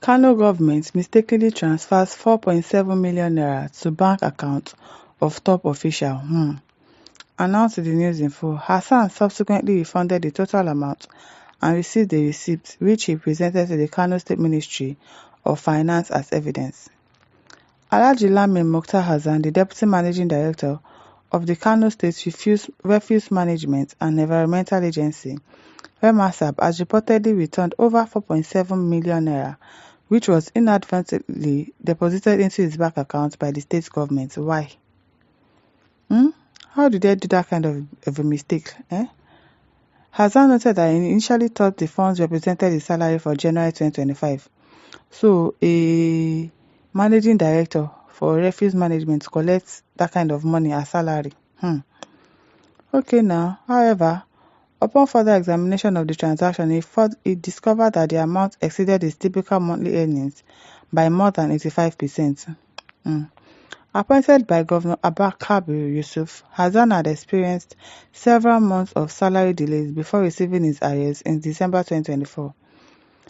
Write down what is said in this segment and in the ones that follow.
Kano government mistakenly transfers 4.7 million naira to bank account of top official. Announced in the news info. Hassan subsequently refunded the total amount and received a receipt which he presented to the Kano State Ministry of Finance as evidence. Alhaji Lamin Mokhtar Hassan, the Deputy Managing Director of the Kano State Refuse Management and Environmental Agency, REMASAP, has reportedly returned over 4.7 million naira, which was inadvertently deposited into his bank account by the state government. Why? How did they do that kind of a mistake? Hassan noted that he initially thought the funds represented his salary for January 2025. So, a managing director for refuse management collects that kind of money as salary. Okay now, however, upon further examination of the transaction, he discovered that the amount exceeded his typical monthly earnings by more than 85%. Appointed by Governor Abba Kabir Yusuf, Hassan had experienced several months of salary delays before receiving his arrears in December 2024.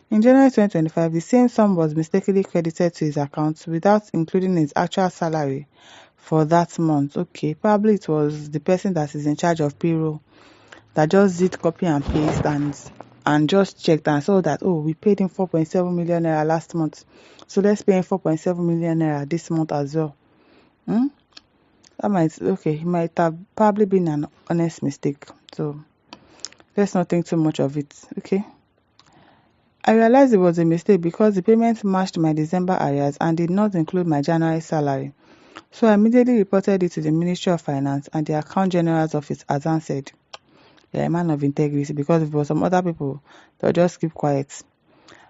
In January 2025, the same sum was mistakenly credited to his account without including his actual salary for that month. Okay, probably it was the person that is in charge of payroll that just did copy and paste and just checked and saw that, oh, we paid him 4.7 million naira last month, so let's pay him 4.7 million naira this month as well. It might have probably been an honest mistake, so let's not think too much of it. Okay, I realized it was a mistake because the payment matched my December arrears and did not include my January salary, so I immediately reported it to the Ministry of Finance and the Account General's office. Hassan said, "You're a man of integrity, because if it was some other people, they'll just keep quiet."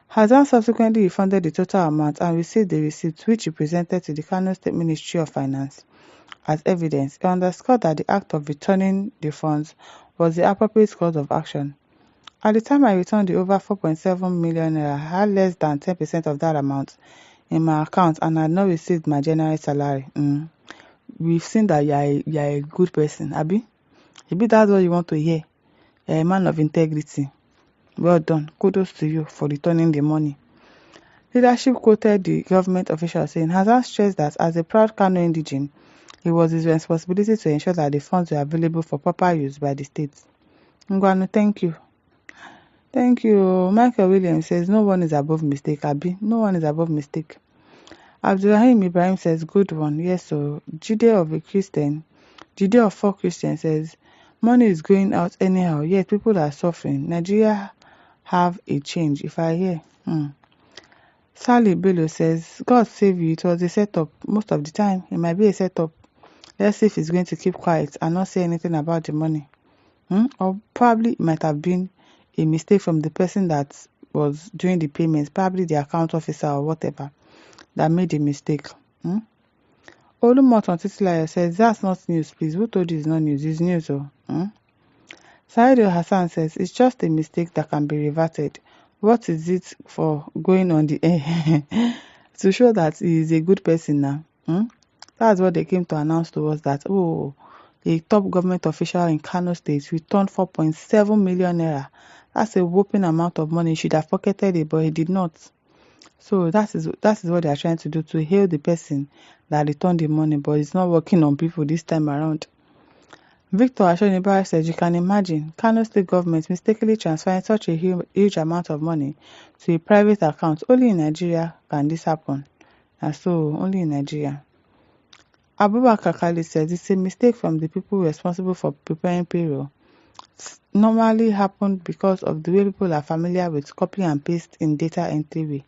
Hassan subsequently refunded the total amount and received the receipt which he presented to the Kano State Ministry of Finance as evidence. He underscored that the act of returning the funds was the appropriate course of action. At the time I returned the over 4.7 million naira, I had less than 10% of that amount in my account and had not received my January salary. We've seen that you're a good person, Abi. Maybe that's what you want to hear. You're a man of integrity. Well done. Kudos to you for returning the money. Leadership quoted the government official saying, Hassan stressed that as a proud Kano indigene, it was his responsibility to ensure that the funds were available for proper use by the state. Ngwanu, thank you. Thank you. Michael Williams says, no one is above mistake, Abi. No one is above mistake. Abdulrahim Ibrahim says, good one. Yes, so Jide of 4 Christians says, money is going out anyhow, yet people are suffering. Nigeria have a change, if I hear. Sally Bello says, God save you, it was a setup. Most of the time, it might be a setup. Let's see if he's going to keep quiet and not say anything about the money. Or probably it might have been a mistake from the person that was doing the payments, probably the account officer or whatever, that made a mistake. Olumoton Titilayo says, that's not news, please. Who told you it's not news? It's news, Saido Hassan says, it's just a mistake that can be reverted. What is it for going on the air? To show that he is a good person now. That's what they came to announce to us, that, a top government official in Kano State returned 4.7 million naira. That's a whopping amount of money. He should have pocketed it, but he did not. So that is what they are trying to do, to hail the person that returned the money, but it's not working on people this time around. Victor Ashonibara says, you can imagine Kano State government mistakenly transferring such a huge amount of money to a private account. Only in Nigeria can this happen. And so, only in Nigeria. Abubakar Khalid says, it's a mistake from the people responsible for preparing payroll. It's normally happened because of the way people are familiar with copy and paste in data entry way.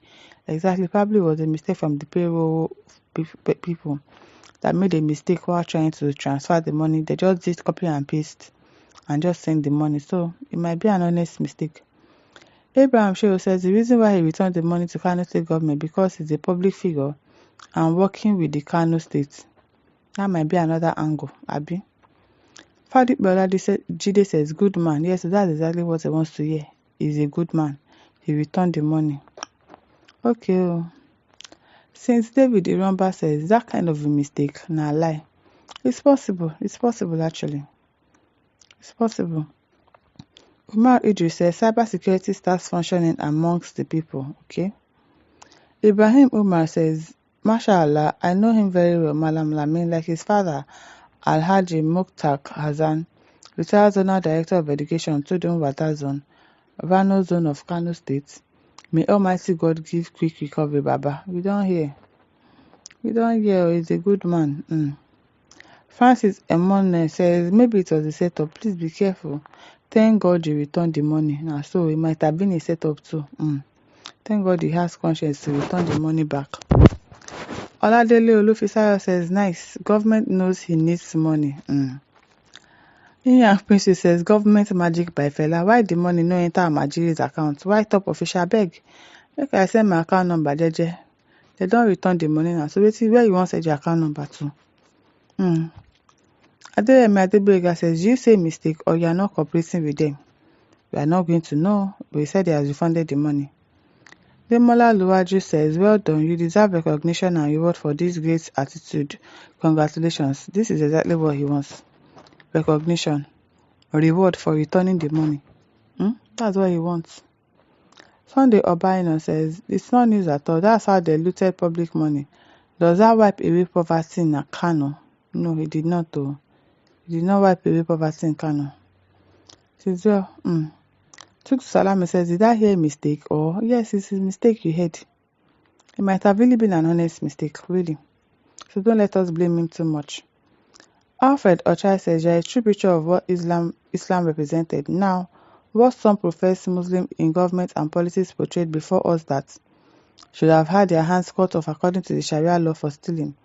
Exactly, probably was a mistake from the payroll people that made a mistake while trying to transfer the money. They just did copy and paste and just send the money. So it might be an honest mistake. Abraham Shehu says the reason why he returned the money to Kano State government because he's a public figure and working with the Kano State. That might be another angle, Abi. Fadi Bolade Jide says, good man. Yes, that's exactly what he wants to hear. He's a good man. He returned the money. Okay. Since David Iromba says that kind of a mistake, nah lie. It's possible. It's possible actually. It's possible. Umar Idris says cybersecurity starts functioning amongst the people. Okay. Ibrahim Umar says, Mashallah, I know him very well, Malam Lamin, like his father, Alhaji Mukhtar Hassan, retired Zonal Director of Education, Tudun Wata Zone, Rano Zone of Kano State. May Almighty God give quick recovery, Baba. We don't hear. He's a good man. Francis Emone says, maybe it was a setup. Please be careful. Thank God you returned the money. Now, so it might have been a setup too. Thank God he has conscience to return the money back. Oladele Olufisayo says, nice. Government knows he needs money. Young Princess says, government magic by Fela. Why the money no enter Amajiri's account? Why top official beg? Make I send my account number, Jeje. They don't return the money now. So basically, where you want to send your account number to? Adeyemi Adebega says, you say mistake or you are not cooperating with them. We are not going to know, but he said he has refunded the money. Demola Luwaju says, well done, you deserve recognition and reward for this great attitude. Congratulations. This is exactly what he wants. Recognition, reward for returning the money. That's what he wants. Sunday Obaino says, it's not news at all. That's how they looted public money. Does that wipe away poverty in Kano? No, he did not though. He did not wipe away poverty in Kano. Says, well, Tuk Salame says, did I hear a mistake? Or, yes, it's a mistake you heard. It might have really been an honest mistake, really. So don't let us blame him too much. Alfred Ochai says, you're a true picture of what Islam represented. Now, what some professed Muslims in government and policies portrayed before us that should have had their hands cut off according to the Sharia law for stealing,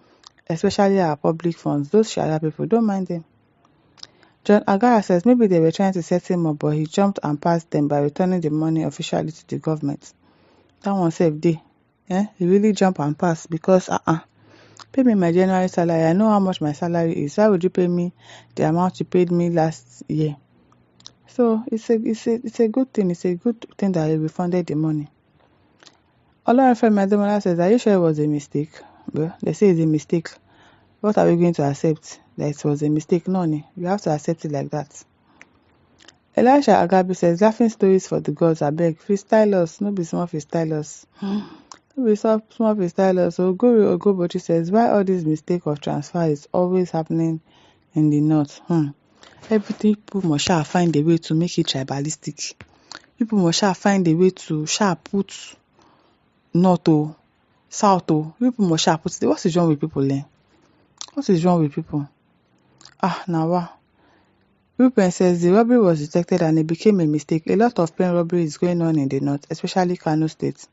especially our public funds. Those Sharia people, don't mind them. John Agara says maybe they were trying to set him up, but he jumped and passed them by returning the money officially to the government. That one saved day. He really jumped and passed because pay me my January salary. I know how much my salary is. Why would you pay me the amount you paid me last year? So it's a good thing. It's a good thing that he refunded the money. Olorunfemi Ademola says, are you sure it was a mistake? Well, they say it's a mistake. What are we going to accept? That it was a mistake? No, you have to accept it like that. Elisha Agabi says, laughing stories for the gods, I beg. Freestyle us, no be small freestyle us. No be small freestyle us. Oguri Ogobochi says, why all this mistake of transfer is always happening in the north? Everything people must find a way to make it tribalistic. People must find a way to put north or south or people must put. What is wrong with people then? What is wrong with people? Now what? Rupen says the robbery was detected and it became a mistake. A lot of plain robbery is going on in the north, especially Kano State.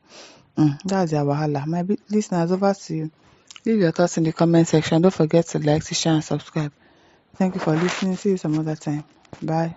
That's their wahala. My listeners, over to you. Leave your thoughts in the comment section. Don't forget to like, to share, and subscribe. Thank you for listening. See you some other time. Bye.